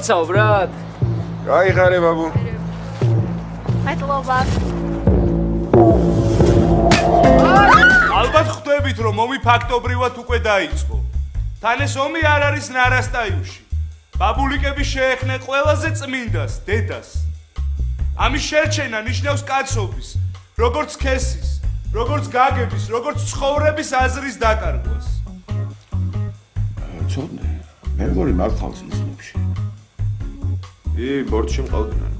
მოცავ, ბრატ. გაიღარე, ბაბუ. მადლობა. ალბათ ხვდებით, რომ ომი ფაქტობრივად უკვე დაიწყო. თან ეს ომი არ არის ნარასტაიუში. ბაბულიკები შეეხნენ ყველაზე წმინდას, დედას. ამის შერჩენა ნიშნავს კაცობის, როგორც ქესის, როგორც გაგების, როგორც ცხოვრების აზრის დაკარგვას. ცოდნე, მე მგონი მართავს ისნებში. ბორტში მყავდნენ.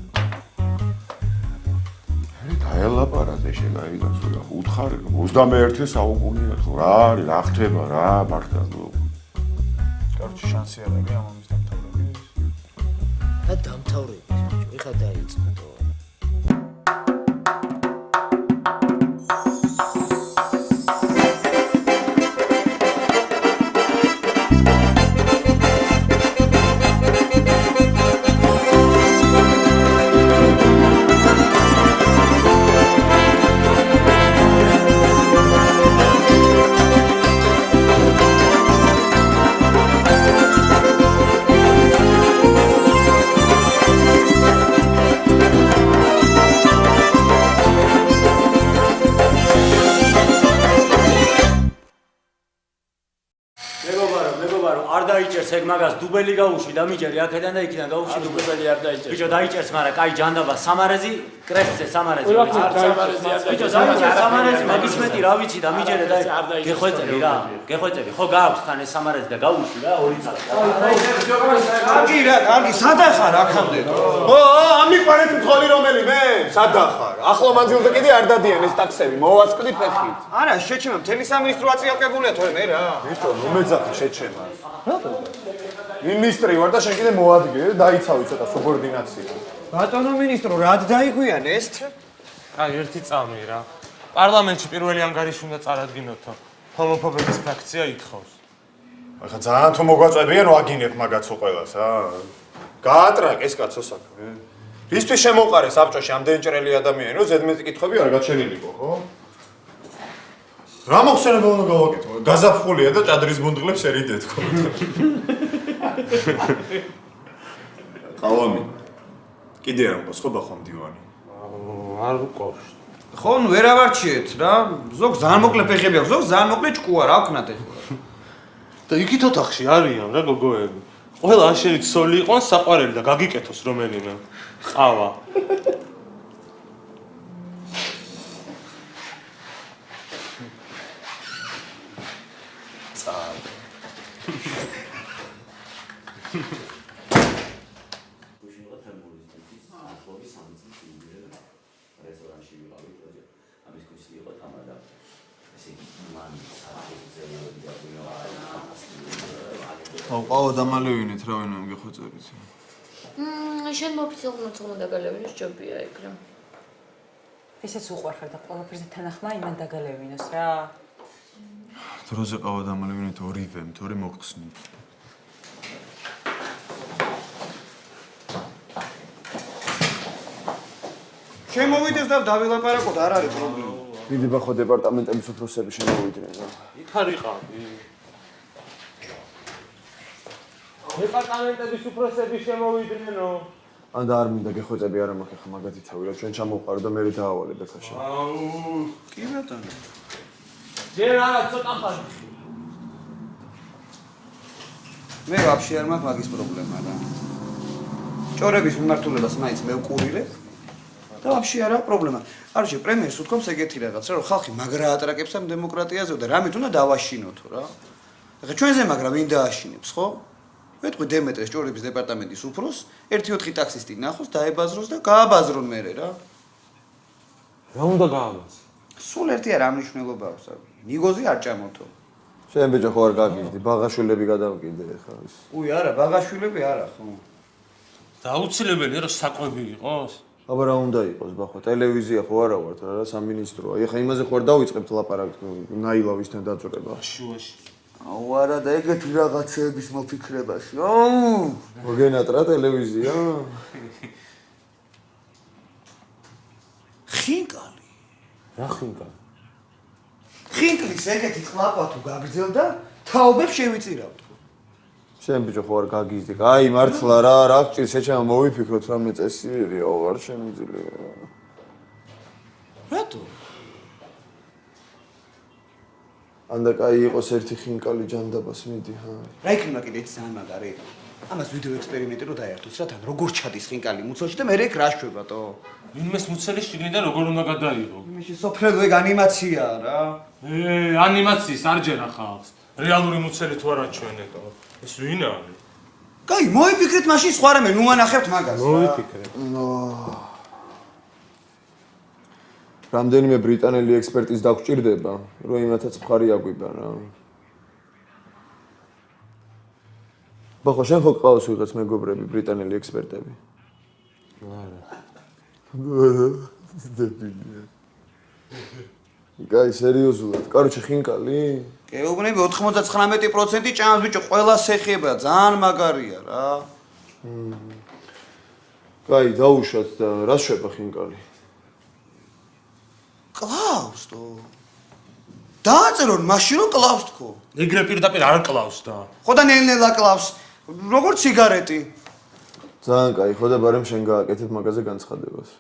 დაელაპარაკე შეგაიგას რა, უთხარი 21 საუკუნეა ხო, რა არის, რა ხდება, რა მართლა. კარჩი შანსი არ აქვს ამ ამის დამთავრების. და დამთავრების, ბიჭო, ეხა დაიწყო. ეგ მაგას დუბელი გაუშვი და მიჯერი აქედან და იქიდან გაუშვი დუბელი არ დაიჭერს. ბიჭო დაიჭერს, მაგრამ კაი ჯანდაბა სამარეზი კრესზე სამარეზი. ბიჭო სამარეზი მაგის მეტი რა ვიცი და მიჯერე და გეხვეწები რა. გეხვეწები. ხო გააქვს თან ეს სამარეზი და გაუშვი რა ორი წელი. კარგი რა, კარგი, სადახარ აქამდე? ამიყვანეთ მძღოლი რომელიმე? სადახარ? ახლო მანძილზე კიდე არ დადიან ეს ტაქსები, მოვასწრდი ფეხით. არა, შეჩემა, მთელი სამინისტრო აწიალკებულია თორე მე რა. ბიჭო, მომეძახე შეჩემა. მინისტრი ვარ და შენ კიდე მოადგე, დაიცავი ცოტა სუბორდინაცია. ბატონო მინისტრო, რად დაიგვიანეს? აი, ერთი წამი რა. პარლამენტში პირველი ანგარიში უნდა წარადგინოთო. ჰომოფობების ფრაქცია ითხოვს. ახლა ძალიან თუ მოგვაწვევიან, ვაგინებ მაგაცო ყველას, გაატრაკ ეს კაცო საქმე. ისთვის შემოყარე საბჭოში ამდენი ჭრელი ადამიანო, ზედმეტი კითხვები არ გაჩენილიყო, ხო? რა მოხსენება უნდა გავაკეთო? გაზაფხულია და ჭადრის ბუნდღლებს ერიდეთ, ხო? ყავამი. კიდე არ მყავს ხო ბახომ დივანი? არ უყავს. ხო, ნუ ვერ ავარჩიეთ რა. ზოგ ძალიან მოკლე ფეხები აქვს, ზოგ ძალიან მოკლე ჭკუა რა ვქნათ ეხლა. და იქით ოთახში არიან რა გოგოები. ყველა აშენით სოლი იყვან საყვარელი და გაგიკეთოს რომელიმე. ყავა. ყავა დამალევინეთ რა ვინმე მიგეხვეწებით. შენ მოფიციალურად უნდა დაგალევინოს ჯობია ეგ რა. ესეც უყვარხარ და ყველაფერზე თანახმა იმან დაგალევინოს რა. დროზე ყავა დამალევინეთ ორივემ, თორე მოგხსნით. შემოვიდეს და დავილაპარაკოთ, არ არის პრობლემა. დიდი ბახო დეპარტამენტების უფროსები შემოვიდნენ რა. იქ არიყავი. დეპარტამენტების უფროსები შემოვიდნენ. ანდა არ მინდა გეხვეწები არა მაქვს ახლა მაგათი თავი რა ჩვენ ჩამოვყარო და მე დავავალე ბეხაში. კი ბატონო. ჯერ არა ცოტა ხანი. მე ვაფშე არ მაქვს მაგის პრობლემა რა. ჭორების მიმართულებას მაინც მე ვკურირებ. და ვაფშე არა პრობლემა. არჩე პრემიერს უთქვამს ეგეთი რაღაცა, რომ ხალხი მაგრა ატრაკებს ამ დემოკრატიაზე და რამით უნდა დავაშინოთო რა. ახლა ჩვენზე მაგრა ვინ დააშინებს, ხო? მეთქვი დემეტრეს ჭორების დეპარტამენტის უფროს, 1-4 ტაქსისტი ნახოს, დაებაზროს და გააბაზრონ მერე რა. რა უნდა გააბაზრო? სულ ერთი არა მნიშვნელობა აქვს. ნიგოზი არ ჭამოთო. შენ ბიჭო ხო არ გაგიჟდი, ბაღაშვილები გადავკიდე ხა ის. უი არა, ბაღაშვილები არა ხო. დაუცილებელია რომ საკვები იყოს? აბა რა უნდა იყოს ბახო, ტელევიზია ხო არა ვართ რა, სამინისტროა. ეხა იმაზე ხო არ დავიწყებთ ლაპარაკს ნაილავისთან დაძრება. შუაში. აუ არა და ეგეთი რაღაცეების მოფიქრებაში. აუ მოგენატრა ტელევიზია? ხინკალი. რა ხინკალი? ხინკლის ეგეთი ყლაპა თუ გაგრძელდა, თაობებს შევიწირავთ. შენ ბიჭო ხო არ გაგიზდი. აი მართლა რა გჭირს შეჩემა მოვიფიქროთ რამე წესიერია, აღარ შემიძლია. რატო? ანდა კაი იყოს ერთი ხინკალი ჯანდაბას მიდი, ჰა. რა იქნება კიდე ეს ძალიან მაგარი? ამას ვიდეო ექსპერიმენტი რო დაერთოს რა თან როგორ ჩადის ხინკალი მუცელში და მე ეგ რა შვებათო? ვინმეს მუცელი შიგნიდან როგორ უნდა გადაიღო? იმაში სოფრედო ეგ ანიმაციაა რა. ანიმაციის არ ჯერა ხალხს. რეალური მუცელი თუ არა ჩვენეთო. ეს ვინ არის? კაი, მოიფიქრეთ მაშინ სხვა რამე, ნუ ანახებთ მაგას. მოვიფიქრე. რამდენიმე ბრიტანელი ექსპერტის დაგჭირდება, რომ იმათაც მხარი აგვიბა რა. ბახო, შენ ხო გყავს ვიღაც მეგობრები ბრიტანელი ექსპერტები? არა. კაი, სერიოზულად. კაროჩე ხინკალი? გეუბნები 99% ჭამს ბიჭო, ყველა სეხება, ძალიან მაგარია რა. კაი, დაუშვათ და რა შვება ხინკალი? კლავს თო. დააწერონ მაშინ რომ კლავს თქო. ეგრე პირდაპირ არ კლავს და. ხო და ნელ-ნელა კლავს. როგორც სიგარეტი. ძალიან კაი, ხო და ბარემ შენ გააკეთებ მაგაზე განცხადებას.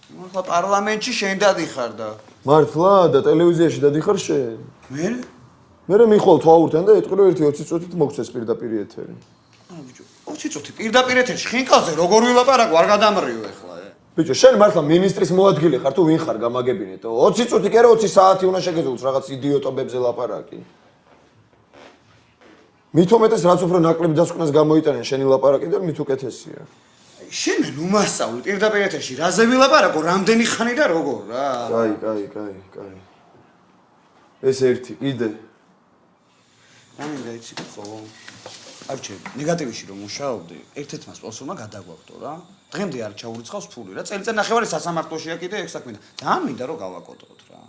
ახლა პარლამენტში შენ დადიხარ და. მართლა და ტელევიზიაში დადიხარ შენ? მე? მე მიხვალ თვალურთან და ეტყვი რომ 1-20 წუთით მოგცეს პირდაპირ ეთერი. არა ბიჭო, 20 წუთი პირდაპირ ეთერში ხინკალზე როგორ ვილაპარაკო, არ გადამრიო ახლა. ბიჭო, შენ მართლა ministris მოადგილე ხარ თუ ვინ ხარ გამაგებინეთო? 20 წუთი კი არა 20 საათი უნდა შეგეძლოს რაღაც იდიოტობებზე ლაპარაკი. მით უმეტეს რაც უფრო ნაკლებ დასკვნას გამოიტანენ შენი ლაპარაკიდან მით უკეთესია. შენ ნუ მასწავლე პირდაპირ ეთერში რაზე ვილაპარაკო, რამდენი ხანი და როგორ რა. კაი. ეს ერთი კიდე. ამინდა იცი ხო? არჩე, ნეგატივში რომ მუშაობდი, ერთ-ერთმა სპონსორმა გადაგვაგვდო რა. დღემდე არ ჩაურიცხავს ფული რა. წელიწად ნახევარი სასამართლოშია კიდე ეგ საქმე და ძალიან მინდა რომ გავაკოტოთ რა.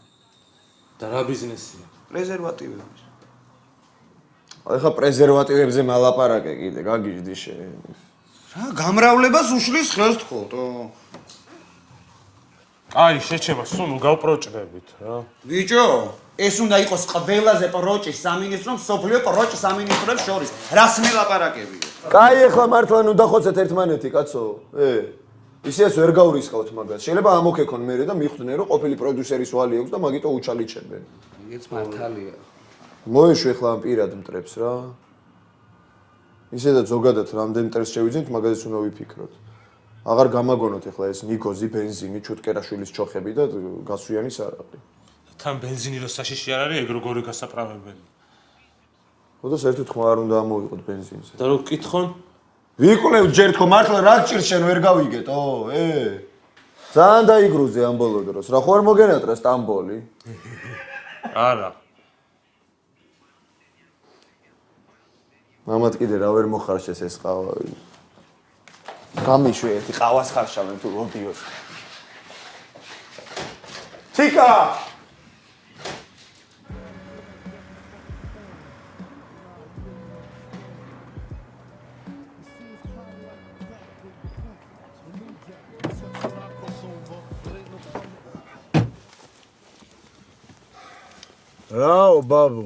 და რა ბიზნესია? პრეზერვატივები. ახლა პრეზერვატივებზე მალაპარაკე კიდე, გაგიჟდი შენ. რა, გამრავლებას უშლის ხელს თქო, თო. აი, შეჩება, სულ გავპროჭდებით რა. ბიჭო, ეს უნდა იყოს ყველაზე პროჭი სამინისტრო, სოფლიო პროჭი სამინისტროებს შორის. რას მელაპარაკები? კაი, ახლა მართლა ნუ დახოცეთ ერთმანეთი, კაცო. ისეც ვერ გავრისყავთ მაგას. შეიძლება ამოქეკონ მერე და მიხვდნენ რომ ყოფილი პროდიუსერის ვალი აქვს და მაგიტო უჩალიჩებენ. ეგეც მართალია. მოეშვი ახლა ამ პირად მტრებს რა. ისედაც ზოგადად რამდენ მტრებს შევიძინთ, მაგაზეც უნდა ვიფიქროთ. აღარ გამაგონოთ ახლა ეს ნიკოზი, ბენზინი, ჩუტკერაშვილის ჩოხები და გასვიანის არაყი. თან ბენზინი რო საშიში არ არის, ეგ როგორი გასაправებელი. ხო და საერთოდ ხმა არ უნდა ამოვიყოთ ბენზინზე. და რო გკითხონ? ვიკვლევ ჯერ თქო მართლა რა გჭირს შენ ვერ გავიგეთო? ძალიან დაიგრუზე ამ ბოლო დროს. რა ხო არ მოგენატრა სტამბოლი? არა. მამად კიდე რა ვერ მოხარშეს ეს ყავა. გამიშვი ერთი ყავას ხარშავენ თუ როდიოს. ციკა! რაო ბაბუ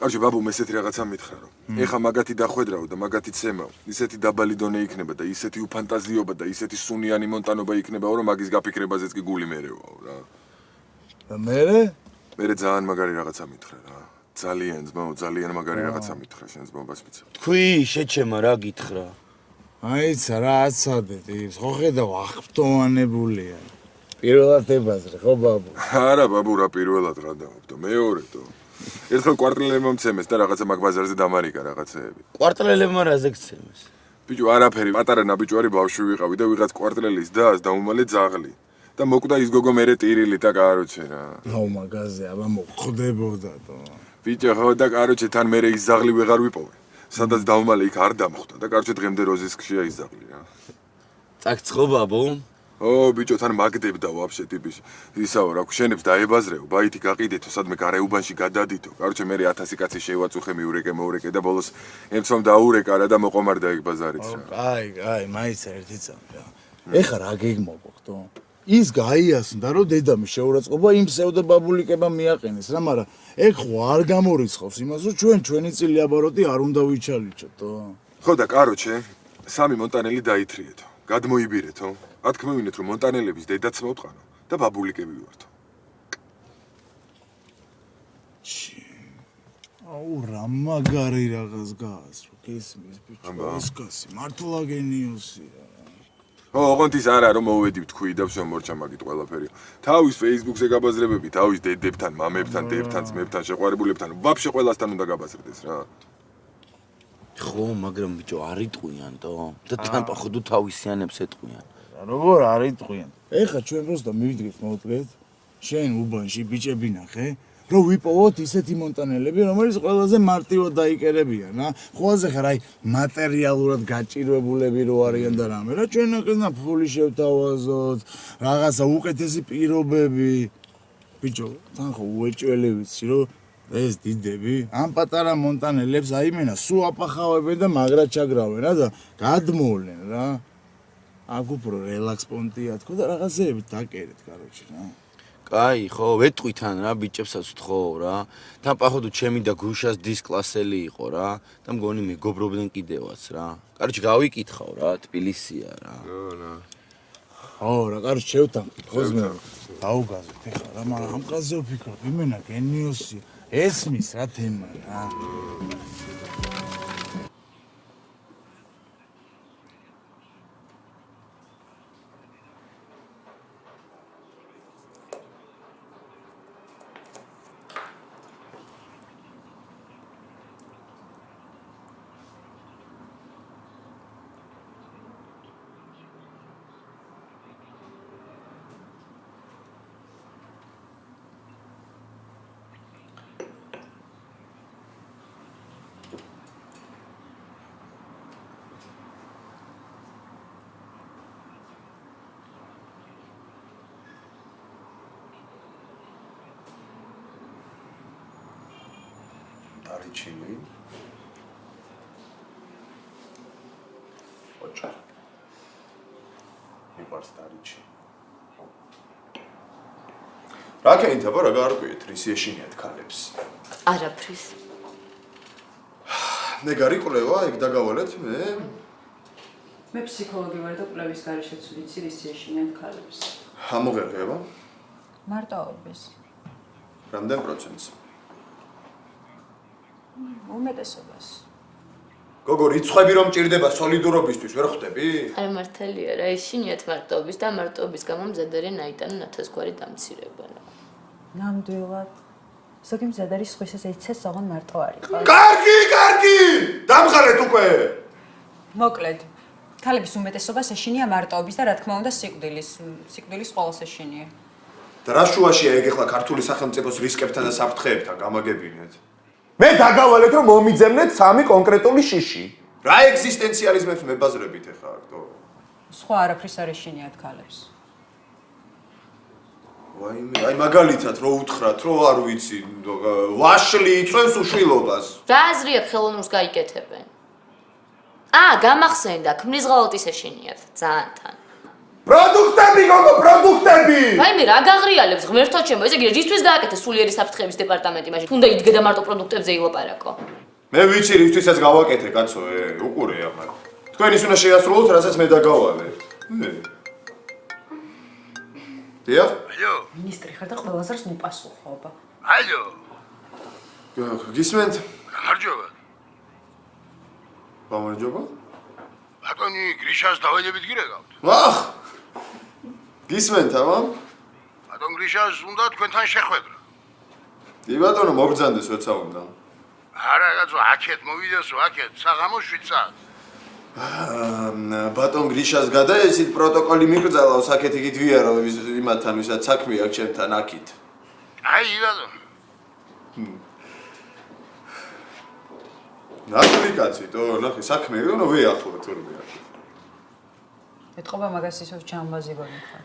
კარჩე ბაბუმ ესეთი რაღაცა მითხრა რომ ეხა მაგათი დახვედრაო და მაგათი ცემაო ისეთი დაბალი დონე იქნება და ისეთი უფანტაზიობა და ისეთი სუნიანი მონტანობა იქნებაო რომ მაგის გაფიქრებაზეც კი გული მერევაო რა და მე ძალიან მაგარი რაღაცა მითხრა რა ძალიან ძმაო ძალიან მაგარი რაღაცა მითხრა შენ ძმობას მიცემ თქვი შეჩემა რა გითხრა აიცა რა აცადეთ ის ხო ხედავ აღფრთოვანებულია პირველად ებაზრე ხო ბაბუ არა ბაბუ რა პირველად რა დავობდო მეორედო ერთხელ კვარტლებმა მცემეს და რაღაცა მაგ ბაზარზე დამარიკა რაღაცეები. კვარტლებმა რაზე გცემეს? ბიჭო, არაფერი, პატარა ნაბიჯვარი ბავშვი ვიყავი და ვიღაც კვარტლელის დას დაუმალე ძაღლი. და მოკვდა ის გოგო მერე ტირილი და კაროჩე რა. აუ მაგაზე აბა მოხდებოდა თო. ბიჭო, ხო და კაროჩე თან მერე ის ძაღლი ვეღარ ვიპოვე. სადაც დაუმალე იქ არ დამხვდა და კაროჩე დღემდე როზის ქშია ის ძაღლი რა. წაგწყო ბაბო? ო ბიჭო თან მაგდებდა ვაფშე ტიპის ისაო რა შენებს დაებაზრეო ბაითი გაყიდეთო სადმე გარეუბანში გადადითო კაროჩე მე 1000 კაცი შევაწუხე მიურეკე მოურეკე და ბოლოს ემცომ დაურეკა რა და მოყომარდა ეგ ბაზარიც რა აი მაინც ერთი წამი რა ეხა რა გეგმობ ხო ის გაიასნდა რომ დედამის შეურაცხყოფა იმ ფსევდობაბულიკებმა მიაყენეს რა, მაგრამ ეგ ხო არ გამორიცხავს იმას რომ ჩვენი წილი აბაროტი არ უნდა ვიჩალიჩოთ. ხო და კაროჩე, სამი მონტანელი დაითრიეთო, გადმოიბირეთო. ათქმევინეთ რომ მონტანელების დედაც მოვტყანო და ბაბულიკები ვართ. აუ რა მაგარი რაღაც გაასრო, გესმის ბიჭო, ეს კაცი მართლა გენიოსია. ო, ოღონდ ის არა რომ მოვედი ვთქვი და შემორჩა მაგით ყველაფერი. თავის Facebook-ზე გაბაზრებები, თავის დედებთან, მამებთან, დებთან, ძმებთან, შეყვარებულებთან, ვაფშე ყველასთან უნდა გაბაზრდეს რა. ხო, მაგრამ ბიჭო, არ იტყვიან თო და თან პახოდო თავისიანებს ეტყვიან. როგორ არ იტყვიან? ეხლა ჩვენ просто მივიდგეთ, მოვდგეთ, შენ უბანში ბიჭები ნახე, რომ ვიპოვოთ ისეთი მონტანელები, რომელიც ყველაზე მარტივად დაიკერებიან, რა. ყველაზე ხარ აი მატერიალურად გაჭირვებულები რო არიან და რამე, რა ჩვენ ახლა ფული შევთავაზოთ, რაღაცა უკეთესი პირობები. ბიჭო, თან ხო უეჭველი ვიცი, რომ ეს დიდები ამ პატარა მონტანელებს აიმენა სულ აპახავებენ და მაგრად ჩაგრავენ რა და გადმოვლენ რა. აქ უფრო რელაქს პონტია თქო და რაღაცეებით დაკერეთ, კაროჩე რა. კაი, ხო, ვეტყვით ან რა ბიჭებსაც ვთხოვ რა. თან პახოდო ჩემი და გუშას დისკლასელი იყო რა და მგონი მეგობრობდნენ კიდევაც რა. კაროჩე გავიკითხავ რა, თბილისია რა. რა. ხო, რა კაროჩე შევთანხმდით, ხო ზმე. დაუგაზეთ ეხლა რა, მაგრამ ამ კაცზე ვფიქრობ, იმენა გენიოსია. ესმის რა თემა რა. Чили. Ocha. Მიყვარს დარიჩი. რა კეთდება რა გარკვიეთ, რის ეშინიათ ქალებს? არაფრის. ნეგარი ყრევა, ეგ დაგავალეთ მე? მე ფსიქოლოგი ვარ და კვლევის გარეშეც ვიცი რის ეშინიათ ქალებს. ამოღერდება? მარტოობის. რამდენ პროცენტს? უმეტესობას. გოგო, რიცხვები რომ ჭირდება სოლიდურობისთვის, ვერ ხვდები? არა მართალია რა, ეშინიათ მარტოობის და მარტოობის გამო მზადარიან აიტანო ნათესგვარი დამცირება რა. ნამდვილად. ზოგი მზადარი სხვისას ეცეს ოღონ მარტო არ იყო. კარგი! დამხარეთ უკვე! მოკლედ, ქალების უმეტესობას ეშინია მარტოობის და რა თქმა უნდა სიკვდილის ყოველს ეშინია. და რა შუაშია ეგ ახლა ქართული სახელმწიფოს რისკებთან და საფრთხეებთან გამაგებინეთ? მე დაგავალეთ რომ მომიძებნეთ სამი კონკრეტული შიში. რა ეგზისტენციალიზმებს მებაზრებით ახლა აქტო? სხვა არაფრის არ ეშინიათ ქალებს. აი მაგალითად რო უთხრათ, რო არ ვიცი, ვაშლი იწვევს უშვილობას. რა აზრია ხელოვნურს გაიკეთებენ? გამახსენდა, ქმნის ღალატის ეშინიათ, ძალიან თან. პროდუქტები, გოგო, პროდუქტები! ვაიმე რა გაღრიალებს ღმერთო ჩემო, ესე იგი რისთვის გააკეთე სულიერი საფრთხეების დეპარტამენტი მაშინ? თუნდა იდგე და მარტო პროდუქტებზე ილაპარაკო. მე ვიცი რისთვისაც გავაკეთე, კაცო, უყურე ახლა. თქვენ ის უნდა შეასრულოთ, რასაც მე დაგავალე. დიახ? ალო. მინისტრი ხარ და ყველასას მოპასუხობა. ალო. გისმენთ? გამარჯობა. გამარჯობა? ბატონი გრიშას დაველებით გირეკავთ? ვახ! გისმენთ, აბა? ბატონ გრიშას უნდა თქვენთან შეხვედრა. დი ბატონო, მოგბრძანდეს როცა უნდა. არა, კაცო, აქეთ მოვიდესო, აქეთ, საღამოს 7 საათს. ბატონ გრიშას გადაეცით პროტოკოლი მიგრძალა, საკეთ იგით ვიარო იმათთან, ვისაც საქმე აქვს ჩემთან აქით. აი, ბატონო. ნახე კაცი, თო, ნახე, საქმე უნდა ვეახლო თურმე. ეთყობა მაგას ისევ ჩამბაზი გონიხარ.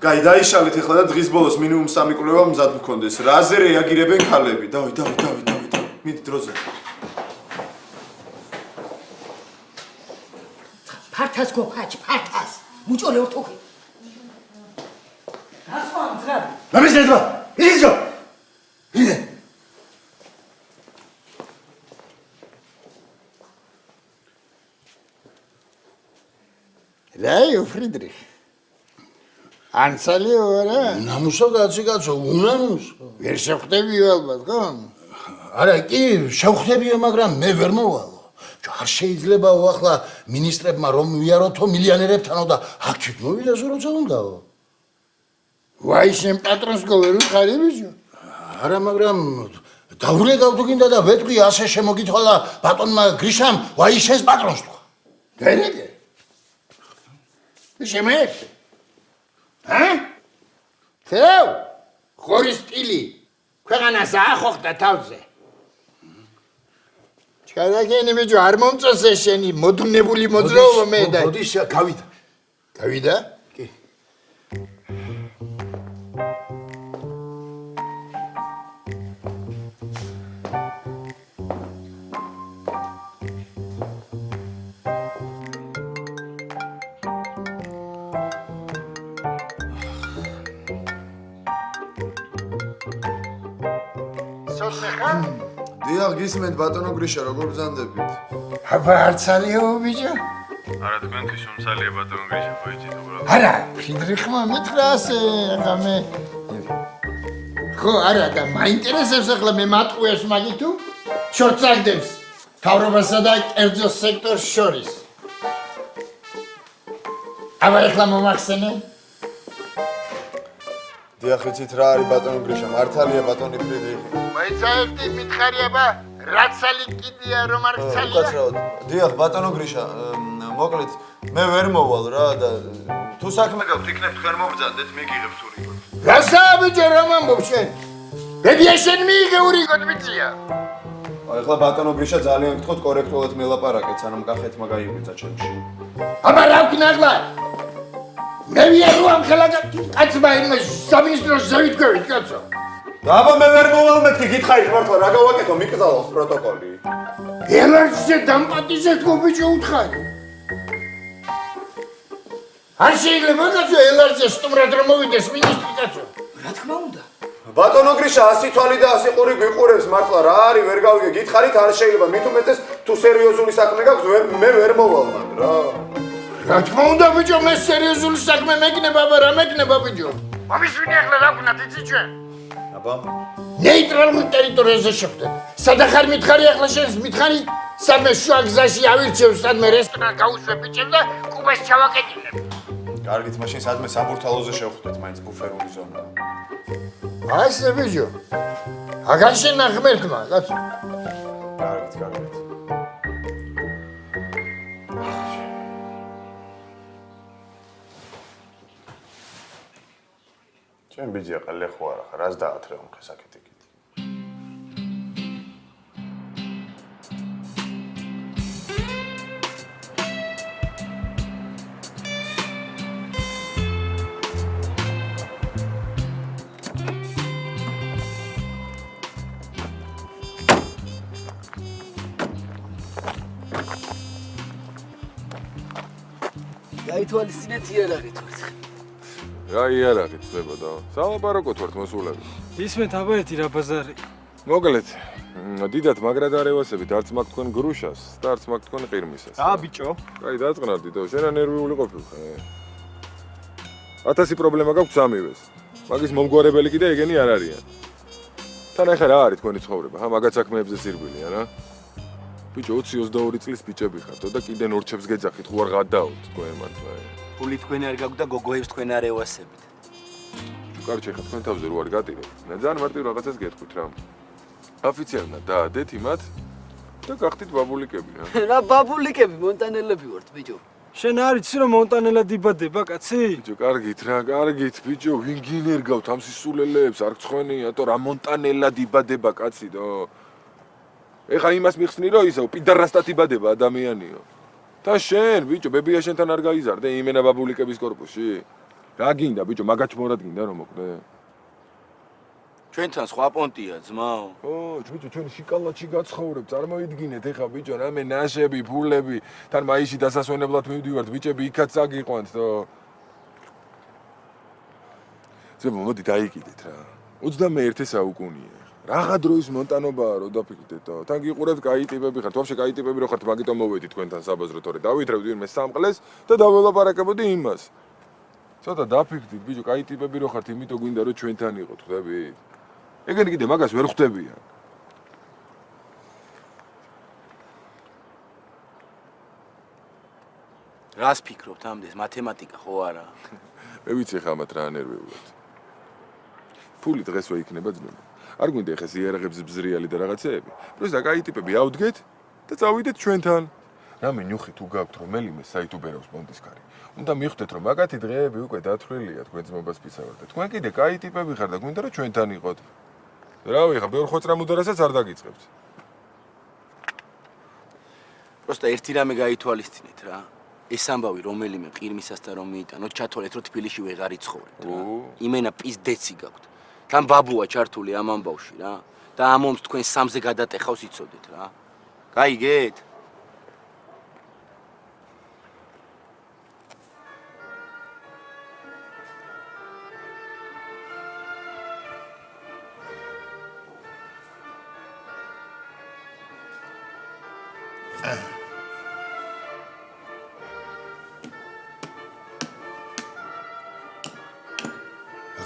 გაი, დაიშალეთ ახლა და დღის ბოლოს მინიმუმ 3 კვლევა მზად მქონდეს. რაზე რეაგირებენ ქალები? დავი. მიდი დროზე. ფართას გოქაჩ, ფართას. მუჭოლე ორთუქი. მამისნეთმა, ისო. იდე. რაიო ფრიდრიხ. ანცალიო არა? ნამუსო კაცო, უნამუსო. ვერ შეხვდებიო ალბათ, ხო? არა, კი, შევხვდებიო, მაგრამ მე ვერ მოვალო. არ შეიძლებაო ახლა მინისტრებმა რომ ვიაროთო მილიონერებთანო და აქ თვით მოვიდასო როცა უნდაო. ვაი შენ პატრონს გოვერ უხარი ბიჭო? არა, მაგრამ დავრეგავ თუ გინდა და ვეთქვი ასე შემოგითხოვა ბატონმა გრიშამ, ვაი შენს პატრონს თქვა. დერეგე. შემეერთ. თეო, ხორის სტილი. ქვეყანას აახოხდა თავზე. ჩქარაგენი ბიჭო არ მომწონს ეს შენი მოდუნებული მოძრაობა მე და. მოდის, გავიდა. გავიდა? კი. დიახ, გისმენთ ბატონო გრიშა, როგორ ბრძანდებით? აბა არცალიო ბიჭო? არა, თქვენთვის უმცალია ბატონო გრიშა, ხო იცით უბრალოდ. არა, ფრიდრიხმა მითხრა ასე, ახლა მე ხო, არა და მაინტერესებს ახლა მე მატყუებს მაგი თუ შორწაგდებს თავრობასა და კერძო სექტორს შორის. აბა ახლა მომახსენე? დიახ, იცით რა არის ბატონო გრიშა, მართალია ბატონი ფრიდრიხი. მაიცაერთი მითხარიება, რაცალი კიდია რომ არ გცალია? უკაცრავად. დიახ, ბატონო გრიშა, მოკლედ მე ვერ მოვალ რა და თუ საქმე გაქვთ, იქნებ თქვენ მომბრძანდეთ, მიგიღებთ ურიგოთ. რასაა ბიჭო, რომ ამბობ შენ? ბებია შენ მიიღე ურიგოთ ბიჭია. ახლა ბატონო გრიშა ძალიან გთხოვთ კორექტულად მელაპარაკეთ, სანამ კახეთმა გაიგვიცა ჩემში. აბა რა ვქნა ახლა? მე ვიარო ამ ხელადა კაცმა იმ სამინისტროს ზევით გევით კაცო. აბა მე ვერ მოვალ მეთქი, გითხარით მართლა რა გავაკეთო, მიკრძალავს პროტოკოლი. ელარჯზე დამპატიჟეთ გო ბიჭო უთხარი. არ შეიძლება კაცო ელარჯზე სტუმრად რომ მოვიდეს მინისტრი კაცო. რა თქმა უნდა. ბატონო გრიშა 100 თვალი და 100 ყური გვიყურებს მართლა რა არის ვერ გავიგე, გითხარით არ შეიძლება, მით უმეტეს თუ სერიოზული საქმე გაქვს, მე ვერ მოვალ მაგ რა. რა თქმა უნდა ბიჭო, მე სერიოზული საქმე მეკნება, აბა რა მეკნება ბიჭო? ამის ვინი ახლა რა ვქნათ იცი ჩვენ? აბა ნეიტრალურ ტერიტორიაზე შეხვდეთ. სადახარ მითხარი ახლა შენს მითხარი სადმე შუა გზაში ავირჩევ, სადმე რესტორან გაუშვებ ბიჭებს და კუბას ჩავაკეტილებ. კარგით, მაშინ სადმე საბურთალოზე შევხვდეთ, მაინც ბუფერული ზონა. აი ესე ბიჭო. აგან შენ ნახმერთმა, კაცო. კარგით, კარგით. ჩემ ბიჭი აყალე ხო არა ხარ, რას დაათრე ამ ხეს აქეთ იქით. გაითვალისწინეთ იარაღით ვართ. რა იარაღით ხდებოდა? სალაპარაკოთ ვართ მოსულები. ისმენთ აბა ერთი რა ბაზარი. მოკლედ, დიდად მაგრად არევასებით, არც მაგ თქვენ გრუშას და არც მაგ თქვენ ყირმისას. ბიჭო. კაი, დაწყნარ დიდო, შენ ნერვიული ყოფილ ხარ. 1000 პრობლემა გაქვს სამივეს. მაგის მომგვარებელი კიდე ეგენი არ არიან. თან ახლა რა არის თქვენი ცხოვრება? მაგაც საქმეებზე სირბილია რა. ბიჭო 20-22 წლის ბიჭები ხართ და კიდე ნორჩებს გეძახით, ხო არ გადაოთ თქვენ მართლა. ფული თქვენ არ გაგვდა, გოგოებს თქვენ არ ევასებით. კარჩე ხა თქვენ თავზე რო არ გატირებ. მე ძალიან მარტივ რაღაცას გეტყვით რა. ოფიციალურად დაადეთ იმათ და გახდით ბაბულიკები რა. რა ბაბულიკები, მონტანელები ვართ, ბიჭო. შენ არ იცი რომ მონტანელა დიბადება, კაცი? ბიჭო, კარგით რა, კარგით, ბიჭო, ვინ გინერგავთ ამ სისულელებს, არ გცხვენია, თო რა მონტანელა დიბადება კაცი დო. ეხა იმას მიხსნი რომ ისო პიდარასტად იბადება ადამიანიო. და შენ, ბიჭო, ბებია შენთან არ გაიზარდე იმენა ბაბულიკების корпуსში? რა გინდა, ბიჭო, მაგათ მორად გინდა რომ მოკვდე? ჩვენთან სხვა პონტია, ძმაო. ო, ბიჭო, ჩვენ შიკალაჩი გაცხოვრებ, წარმოიდგინეთ ეხა ბიჭო, რამე ნაშები, ფულები, თან მაიში დასასვენებლად მივდივართ, ბიჭები იქაც აგიყვანთ, თო. ძმებო, მოდი დაიკიდეთ რა. 21 საუკუნეა. Რაღა დროის მონტანობაა, რო დაფიქრდეთო. თან გიყურებთ კაი ტიპები ხართ, ვაფშე კაი ტიპები რო ხართ, მაგიტომ მოვედი თქვენთან საბაზროდ, თორე დავითრევდი ვინმე სამყლეს და დაველაპარაკებოდი იმას. ცოტა დაფიქრდით, ბიჭო, კაი ტიპები რო ხართ, იმიტომ გვინდა რომ ჩვენთან იყოთ, ხვდებით? ეგენი კიდე მაგას ვერ ხვდებიან. რას ფიქრობთ ამდენ? მათემატიკა ხო არა? მე ვიცი ხა მათ რა ნერვიულად. ფული დღესვე იქნება ძმებო. არ გვინდა ხეს იარაღებს ბზრიალი და რაღაცეები. პროს კაი ტიპები ავდგეთ და წავიდეთ ჩვენთან. რამე ნუხი თუ გაქვთ რომ მელიმე საიტუბერავს პონდისკარი. უნდა მიხვდეთ რომ მაგათი დღეები უკვე დათვლილია თქვენ ძმობას ფიცავართ და თქვენ კიდე კაი ტიპები ხარ და გვინდა რომ ჩვენთან იყოთ. რავი ხა ბევრ ხოწრა მუდარასაც არ დაგიწყებთ. პროსტა ერთი რამე გაითვალისწინეთ რა. ეს ამბავი რომელიმე ყირმისასთან რომ მიიტანოთ, ჩათვალეთ რომ თბილისში ვეღარ იცხოვრეთ რა. იმენა პიზდეცი გაქვთ. თან ბაბუა ჩართული ამ ამბავში რა. და ამ ომს თქვენ სამზე გადატეხავს იცოდეთ რა. გაიგეთ?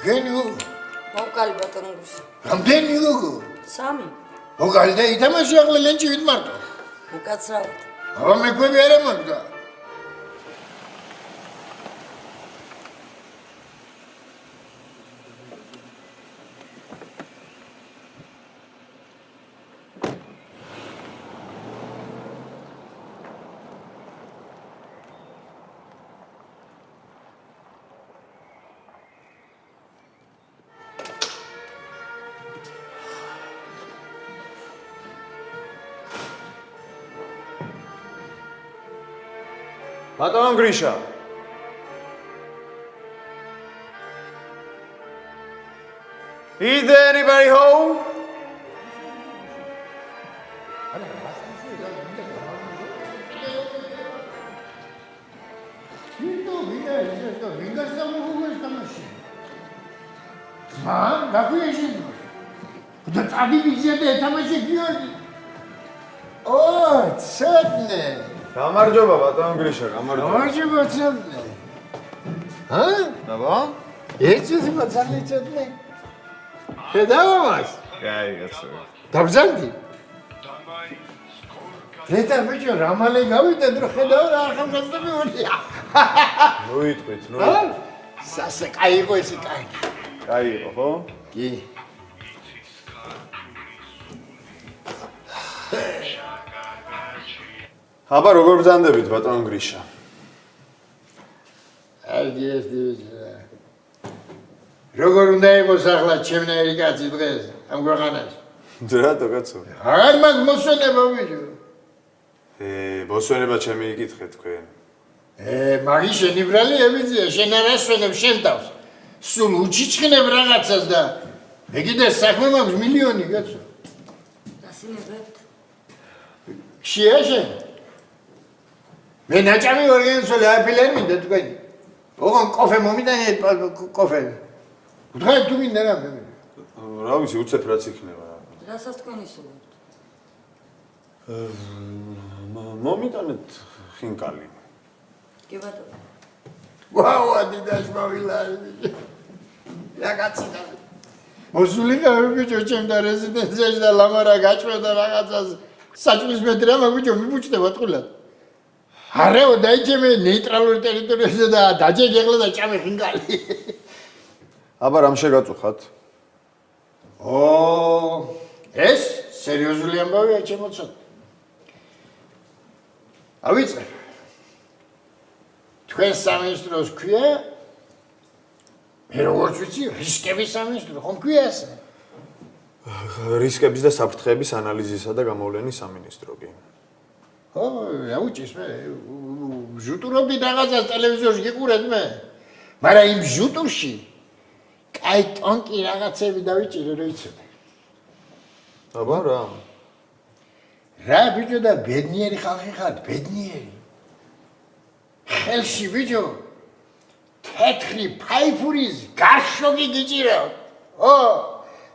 გენიო მოკალი ბატონოს რამდენი გოგო 3 მოკალი და ითამაში ახლა ლენჩი ვით მარტო უკაცრავად აბა მეკვები არა მაგდა ბატონ გრიშა. Is there anybody home? მა, გაგუეში. და წადი ვიზია და ეთამაში გიორგი. ო, ცოტნე. გამარჯობა ბატონ გრიშა, გამარჯობა. გამარჯობა ცოტნე. ჰა? აბა? ეცი მაცალი ცოტნე. შედავა მას? კაი, კაცო. დაბზანდი. დედა ბიჭო, რამალე გავიდე დრო ხედავ რა ახალგაზრდები ვარია. მოიტყვით, ნუ. ჰა? სასე კაი იყო ესი კაი. კაი იყო, ხო? კი. აბა როგორ ბრძანდებით ბატონ გრიშა? აი ერთი ვიჭრა. როგორ უნდა იყოს ახლა ჩემნაირი კაცი დღეს ამ ქვეყანაში? რატო კაცო? აღარ მაგ მოსვენება ვიჭო. მოსვენება ჩემი იკითხეთ თქვენ. მაგი შენი ბრალი ებიძია, შენ არ ასვენებ შენ თავს. სულ უჩიჩხინებ რაღაცას და ეგიდე საქმე მაქვს მილიონი კაცო. დასინებებთ. ხშია შენ? მე ნაჭამი ორგანიზოლე აფილერ მინდა თქვენ. ოღონ კოფე მომიტანეთ კოფე. ვთქვი თუ მინდა რა მე. რა ვიცი, უცებ რაც იქნება. რასაც თქვენ ისურვებთ? მომიტანეთ ხინკალი. კი ბატონო. ვაუ, ადიდას მოვილარი. რაღაცა. მოსულიყავი ბიჭო ჩემთან რეზიდენციაში და ლამარა გაჭმევდა რაღაცას. საჭმის მეტრა მაგბიჭო მიბუჩდება ტყულად. არაო დაიჭმე ნეიტრალური ტერიტორიაზე და დაჯეგეღლა და ჭამე ხინკალი. აბა რამ შეგაწუხათ? ო, ეს სერიოზული ამბავია ჩემო ცოტა. ავიწყებ. თქვენ სამინისტროს ქვია? მე როგორც ვიცი, რისკების სამინისტრო, ხომ ქვია ესე? რისკების და საფრთხეების ანალიზისა და გამოვლენის სამინისტრო კი. ო, აუჭის მე. ჟუტურობდი რაღაცას ტელევიზორში გიყურეთ მე. მაგრამ იმ ჟუტურში კაი ტონკი რაღაცები დავიჭირე რომ იცოდე. აბა რა? რა ბიჭო და ბედნიერი ხალხი ხართ, ბედნიერი. ხელში ბიჭო თეთრი ფაიფურის გარშოგი გიჭირავთ. ო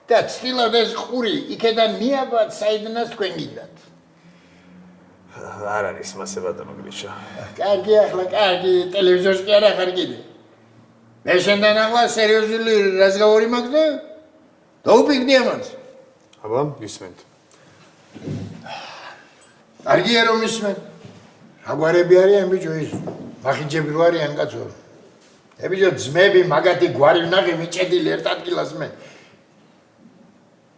და ცდილობ ეს ყური იქედან მიაბათ საიდანაც თქვენ გიგდათ. არ არის მასე ბატონო გრიშა. კარგი ახლა კარგი ტელევიზორში კი არ ახარ კიდე. მე შენთან ახლა სერიოზული разговори მაქვს და დაუპიკდი ამას. აბა ისმენთ. კარგია რომ ისმენ. აგვარები არიან ბიჭო ის. მახინჯები რო არიან კაცო. ბიჭო ძმები მაგათი გვარი ვნახე მიჭედილი ერთ ადგილას მე.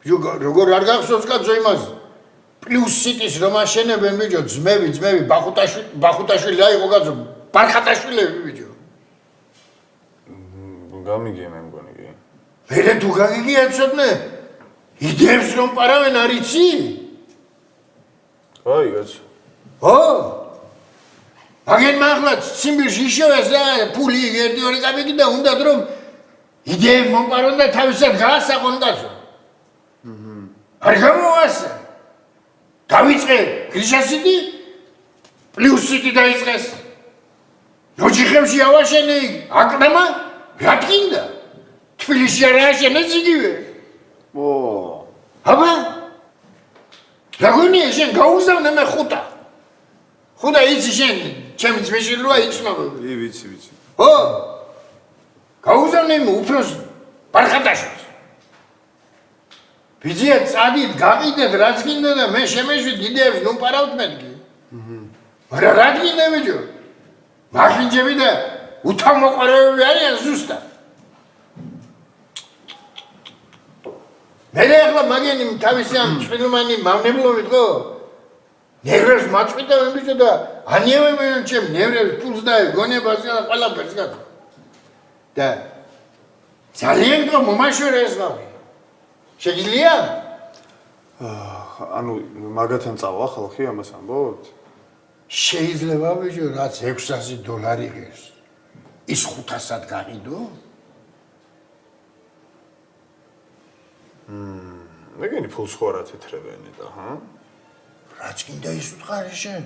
ბიჭო როგორ არ გახსოვს კაცო იმას? პლუს სიტის რომ აშენებენ ბიჭო ძმები ბახუტაშვილი აიყო კაცო ბარხატაშვილები ბიჭო. გამიგია მე მგონი კი. მერე თუ გაგიგია ცოტნე იდეებს რომ პარავენ არ იცი? აი კაცო. ო აგენ მაღლა ციმბირში შევეს და ფული ერთი ორი კაპიკი და უნდათ რომ იდეები მომპარონ და თავისად გაასაყონ კაცო. არ გამოასა. დავიწყე გრიშასიტი პლუსიტი დაიწყეს. ნოჯიხებში ავაშენე აკრემა რა თქინდა? თბილისში არ ააშენეს იგივე. ო აბა რა გონია შენ გაუგზავნე მე ხუტა. ხუდა იცი შენ ჩემი ძმეშილოა იცნობები. ვიცი. ო გაუგზავნე უფროს ბარხატაშვილს. ბიძია წადით გაყიდეთ რაც გინდა და მე შემეშვით იდეებს ნუმპარავთ მეთქი. მაგრამ რა გინდა ბიჭო? მახინჯები და უთამოყარებები არიან ზუსტად. მე ახლა მაგენი თავისი ამ წვიდუმანი მავნებლობით ხო? ნევრებს მაწვიდავენ ბიჭო და ანიევებენ ჩემ ნევრებს ფულს და გონებას და ყველაფერს გაკეთე. და ძალიან გო მომაშორე ეს გავი. შეგიძლია? ანუ მაგათან წავა ხალხი ამას ამბობთ? შეიძლება ბიჭო რაც $600 ღირს. ის 500-ად გაყიდო? მეგენი ფულს ხო არ ათეთრებენი და ჰა? რაც გინდა ის უთხარი შენ.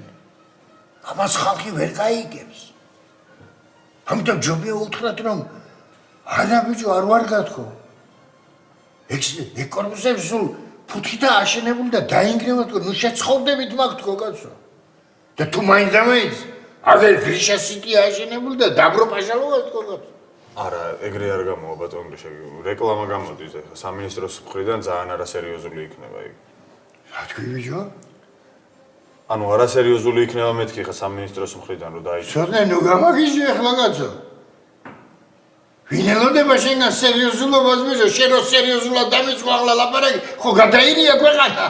ამას ხალხი ვერ გაიგებს. ამიტომ ჯობია უთხრათ რომ არა ბიჭო არ ვარ გათქო. ეგ კორპუსები სულ ფუთხით აშენებული და დაინგრევათ ნუ შეცხოვდებით მაგ თქო კაცო. და თუ მაინც აღარ გრიშასიტი აშენებული და დაბროპაშალოა თქო კაცო. არა, ეგრე არ გამოვა ბატონო გრიშა. რეკლამა გამოდის ახლა სამინისტროს მხრიდან ძალიან არასერიოზული იქნება იქ. რა თქვი ბიჭო? ანუ არასერიოზული იქნება მეთქი ხა სამინისტროს მხრიდან რომ დაიჭიროს. ცოტნე ნუ გამაგიჟე ახლა კაცო. ვინ ელოდება შენგან სერიოზულობას ბიჭო? შენ რო სერიოზულად დამიწყო ახლა ლაპარაკი, ხო გადაირია ქვეყანა.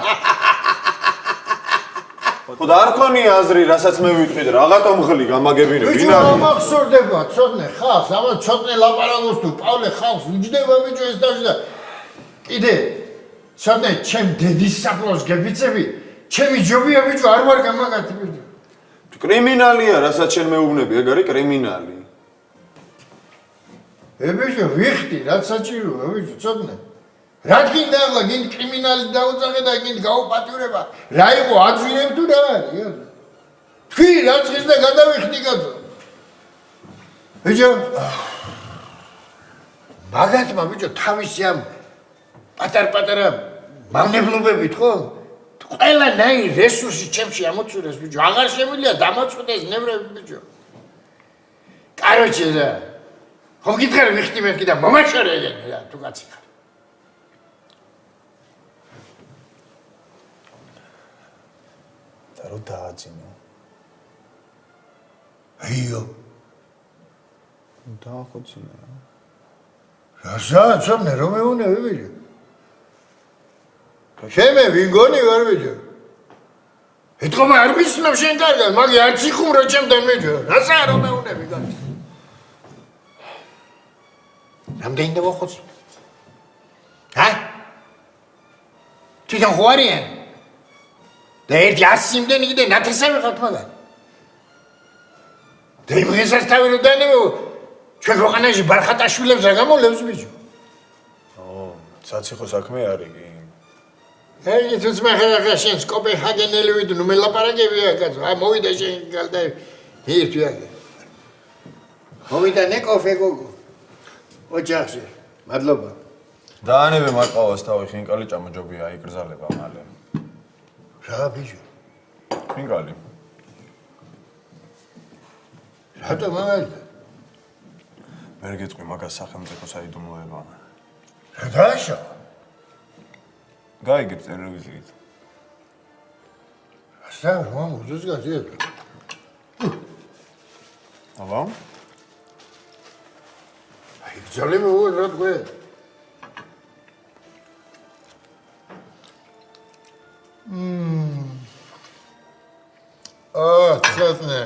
ხო და არ ქონია აზრი, რასაც მე ვიტყვი და რაღაცა მხლი გამაგებინე. ვინ არის? მომახსოვდება ცოტნე ხალხს, აბა ცოტნე ლაპარაკობს თუ პავლე ხალხს უჯდება ბიჭო ეს თავში და კიდე ცოტნე ჩემ დედის საფლავს გებიცები, ჩემი ჯობია ბიჭო არ ვარ გამაგათი ბიჭო. კრიმინალია, რასაც შენ მეუბნები, ეგ არის კრიმინალი. ბიჭო ვიხდი, რაც საჭიროა ბიჭო ცოტნე. რა გინდა ახლა გინდ კრიმინალი დაუძახე და გინდ გაუპატიურება. რა იყო აძვინებ თუ რა არის? თქვი რაც ხის და გადავიხდი კაცო. ბიჭო მაგათმა ბიჭო თავისი ამ პატარ-პატარა მავნებლობებით ხო? ყველანაირი რესურსი ჩემში ამოწურეს ბიჭო. აღარ შემიძლია დამოწყვეტეს ნევრები ბიჭო. კაროჩე რა. ხო გითხარ ვიხდი მეთქი და მომაშორე ეგენი რა თუ კაცი ხარ. და რო დააძინო. აიო. დაახოცინა რა. რასაც ამნე რომ მეუნები ბიჭო. შემე ვინგონი ვარ ბიჭო. ეთქობა არ მისნავ შენ კარგად, მაგი არც იხუმრო ჩემთან ბიჭო. რაცა რომ მეუნები კაცო. რამდენი დავახოცი? ჰა? თვითონ ხო არიან? და ერთი 100 იმდენი კიდე ნათესავი ხართ მაგარი. და იმ ღესაც თავი რო დაანებო, ჩვენ ქვეყანაში ბარხატაშვილებს რა გამოვლევს ბიჭო? საციხო საქმე არის კი. ეი თუც მაგარ შენს კოპენჰაგენელი ვიდ ნუ მელაპარაკებია კაცო. აი მოვიდა შენ გალდა ერთია. მოვიტანე კოფე გოგო. ოჯახში. მადლობა. დაანებე მარტყავას თავი ხინკალი ჭამოჯობია იკრძალება მალე. რა ბიჭო? ხინკალი. რატომ მაგალითად? ვერ გეტყვი მაგას სახელმწიფო საიდუმლოება. რა დააშავა? გაიგებ ტელევიზიით. ასა რომ უძოს გაზიეთ. აბა? აი ძალი მოვიდა რა თქვი? ცხეთნე.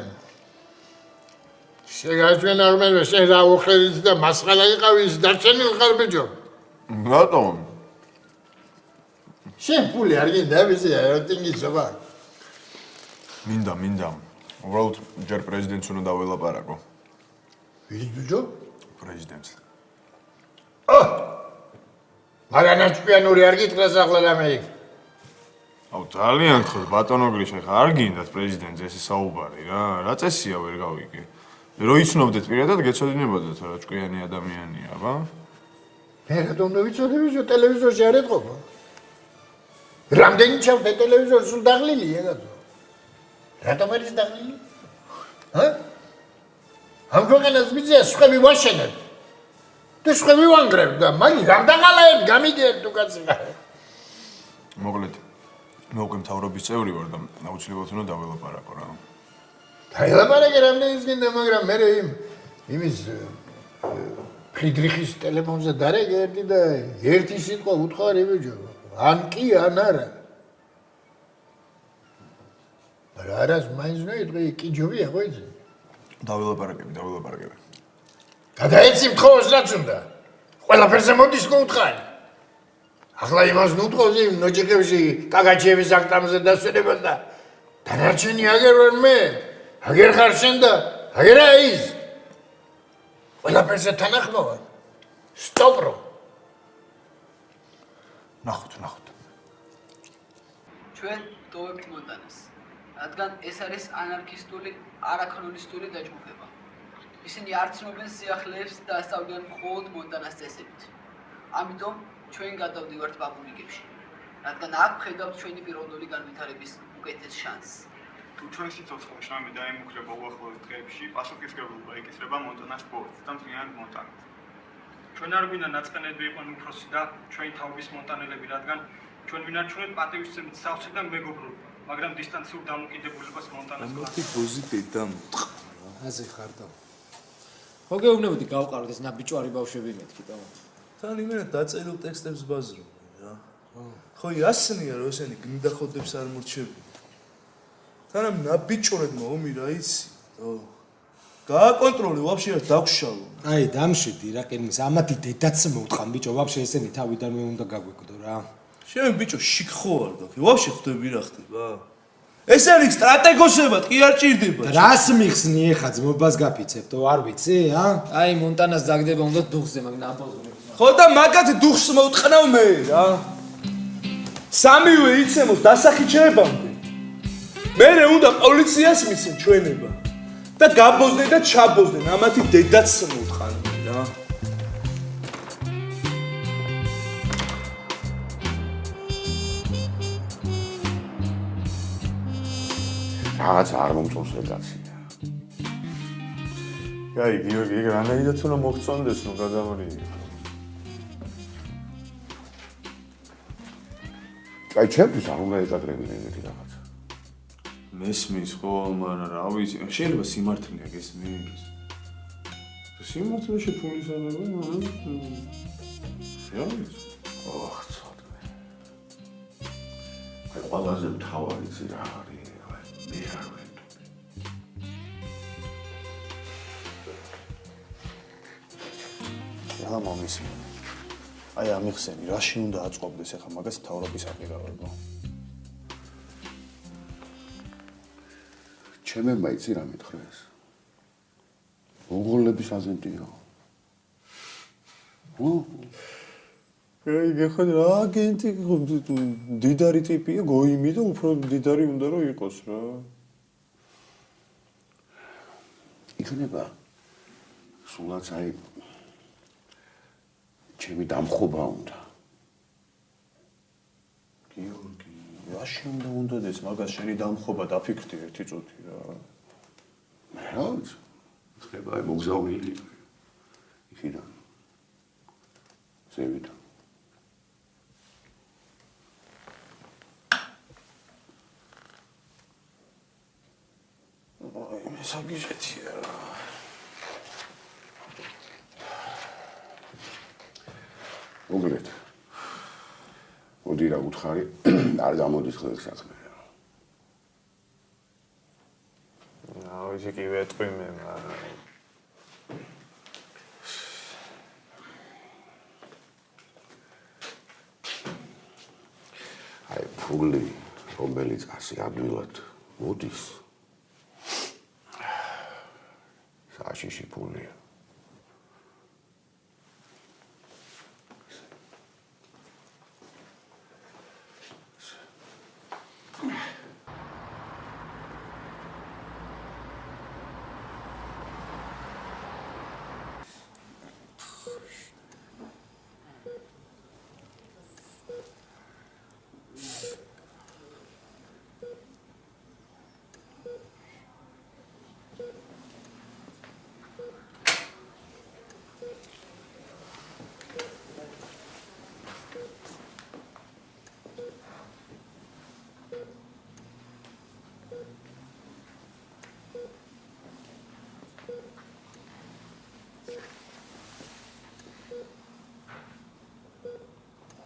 შეგაჩვენ აღმენო შენ რა უხელის და მასყალა იყავის დარჩენილ ხარ ბიჭო. რატომ? შენ ფული არ გინდა ვიზია როტინგი ზობა. მინდა. უბრალოდ ჯერ პრეზიდენტს უნდა დაველაპარაკო. ვის ბიჭო? პრეზიდენტს. მაგრამ ნაჭკვიანური არ გითხრას ახლა რამე იქ. აუ ძალიან ხო ბატონო გრიშა ხა არ გინდათ პრეზიდენტს ესე საუბარი რა. რა წესია ვერ გავიგე. რო იცნობდეთ პირადად გეცოდინებოდეთ რა ჭკვიანი ადამიანია, აბა? მე რატომ ვიცოდი ვიზო ტელევიზორში არ ეთყობა? რამდენი ჩავდე ტელევიზორს სულ დაღლილია გაწო? რატომ არის დაღლილი? ჰა? ამ ქვეყანას მიწია სხვები ვაშენებ. თუ სხვები ვანგრევ და მაგი რამდაღალაებ გამიგერ თუ კაცი. მოკლედ მე უკვე მთავრობის წევრი ვარ და აუცილებლად უნდა დაველაპარაკო რა. დაელაპარაკე რამდენიც გინდა, მაგრამ მე იმის ფრიდრიხის ტელეფონზე დარეგე ერთი და ერთი სიტყვა უთხარი ბიჭო. ან კი ან არა. მაგრამ არას მაინც ნოიტყვი კი ჯობია ხო იცი? დაველაპარაკები. გადაეცი მთხოვოს რაც უნდა. ყველაფერზე მოდის გუთხარი. ახლა იმას ნუტყობდი ნოჯიხებში კაგაჩიების აქტამზე დასვენებას და დანარჩენი აგერ ვარ მე. აგერ ხარ შენ და აგერა ის. ყველაფერზე თანახმა ვარ. სტოპრო. ნახოთ. ჩვენ ტოვებთ მონტანას. რადგან ეს არის ანარქისტული, არაკანონისტური დაჯგუფება. ისინი არ ცნობენ სიახლეებს და ასწავლიან მხოლოდ მონტანას წესებით. ამიტომ ჩვენ გადავდივართ ბაბულიკებში. რადგან აქ ვხედავთ ჩვენი პიროვნული განვითარების უკეთეს შანსს. თუ ჩვენ სიცოცხლე შრამი დაემუქრება უახლოეს დღეებში, პასუხისმგებლობა ეკისრება მონტანას ბორცს და მთლიანად მონტანას. ჩვენ არ გვინდა ნაწყენები იყვნენ უფროსი და ჩვენი თაობის მონტანელები, რადგან ჩვენ ვინარჩუნებთ პატივისცემით სავსე და მეგობრობა, მაგრამ დისტანციურ დამოკიდებულებას მონტანას მათი გოზი დედამ აზე ხარ და მოგეუბნებოდი გავყაროთ ეს ნაბიჯვარი ბავშვები მეთქი და თან იმენა დაწერილ ტექსტებს ბაზრობენ რა ხო იასნია რომ ესენი გინდახოდებს არ მორჩებიან თან ამ ნაბიჯურებმა ომი რა იცი გააკონტროლე ვაფშე არ დაგშალო აი დამშვიდი რა კენმის ამათი დედაც მოუთხან ბიჭო ვაფშე ესენი თავიდანვე უნდა გაგვეკდო რა შენ ბიჭო შიქ ხო არ გაქვს ვაფშე ხვდები რა ხდება ეს არის სტრატეგოსებად კი არ ჭირდება რას მიხსნი ეხა ძმობას გაფიცებდო არ ვიცი აი მონტანას დაგდება უნდა დუხზე მაგ ნაბოზური ხო და მაგათ დუხს მოუტყნავ მე რა სამივე იცემოს დასახიჩებამდე მერე უნდა პოლიციას მისცენ ჩვენება და გაბოზდნენ და ჩაბოზდნენ ამათი დედაც მოუტყანდნენ რა რაღაც არ მომწონს რედაქცია. აი, გიორგი, ეგ რანაირად უნდა მოგწონდეს, ნუ გადამრიგი. აი, ჩემთვის არ უნდა ეკადრებინა ეგეთი რაღაცა. მესმის ხო, მაგრამ რა ვიცი, შეიძლება სიმართლეა გესმის. სიმართლეში ფულის აღება, მაგრამ რა ვიცი. ოხ, ცოტა. აი, ყველაზე მთავარი ისი რა არის? მე არ ვეტყვი. რა მომისმენ. აი ამიხსენი, რაში უნდა აწყობდეს ახლა მაგას მთავრობის აპირებებო. ჩემმა იცი რა მითხრეს. მონღოლების აზენტიო. აი გეხარ რა აგენტი დიდარი ტიპია გოიმი და უფრო დიდარი უნდა რომ იყოს რა იქნება სულაც აი ჩემი დამხობა უნდა. გიორგი, რაში უნდა ეს მაგას შენი დამხობა დაფიქრდი ერთი წუთი რა. რა ვიცი. ხება აი მოგზაურილი. იქიდან. ზევიდან. აი მე საგიჟეთია რა. მოგლეთ. მოდი რა უთხარი, არ გამოდის ხოლმე საქმე. ვიცი კი ვეტყვი მე, აი ფული, რომელიც ასე ადვილად მოდის. საშიში ფულია.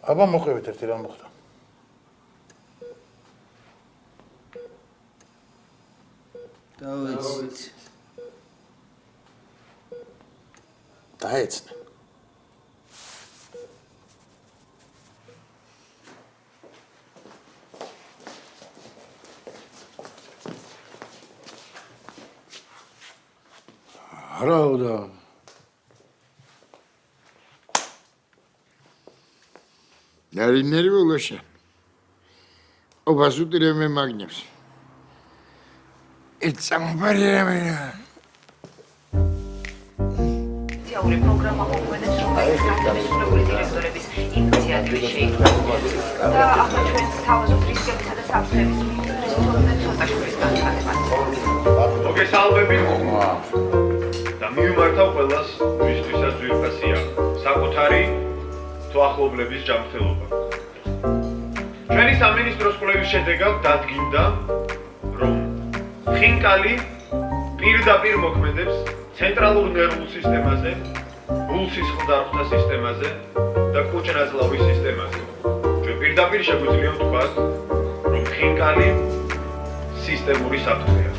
აბა მოხევით ერთი რა მოხდა. დავეცით. დაეცნე. რაოდა Nari nervosa. O basutire me magnus. It's a barriera. Teoria programma მოგვენებს რომ განსაკუთრებული დირექტორების ინიციატივი შეიქმნა. და ახლა ჩვენ თავაზობ რისკებისა და საფრთხების მიზნით ცოტა შორის განცხადებას. მოგესალმებით. და მიმართავ ყველას, ვისთვისაც ძვირფასია საკუთარი ახლობლების ჯანმრთელობა. ჩვენი სამინისტროს კვლევის შედეგად დადგინდა, რომ ხინკალი პირდაპირ მოქმედებს ცენტრალურ ნერვულ სისტემაზე, გულსის ხმდარღვთა სისტემაზე და კუჭ-ნაწლავის სისტემაზე. ჩვენ პირდაპირ შეგვიძლია ვთქვათ, რომ ხინკალი სისტემური საფრთხეა.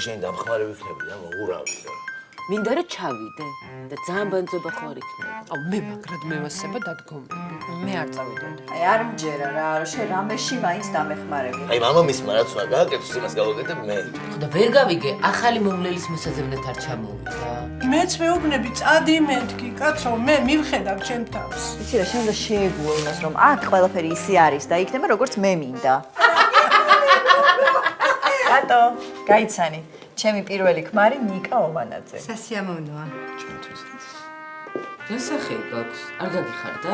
შენ დამხმარე ვიქნები და მოურავი რა. მინდა რომ ჩავიდე და ძალიან ბანძობა ხო არ იქნება. აუ მე მაგრად მევასება დადგომები. მე არ წავიდოდი. აი არ მჯერა რა, შენ რამეში მაინც დამეხმარები. აი მამამისმა რაც უნდა გააკეთოს, იმას გავაკეთებ მე. და ვერ გავიგე, ახალი მომლელის მოსაზრებნად არ ჩამოვიდა. მეც მეუბნები, წადი მეთქი, კაცო, მე მივხედავ ჩემ თავს. იცი რა, შენ უნდა შეეგუო იმას, რომ აქ ყველაფერი ისე არის და იქნება როგორც მე მინდა. რატო? გაიცანი, ჩემი პირველი ქმარი ნიკა ომანაძე. სასიამოვნოა. ჩემთვის. დასახე გაქვს, არ გაგიხარდა?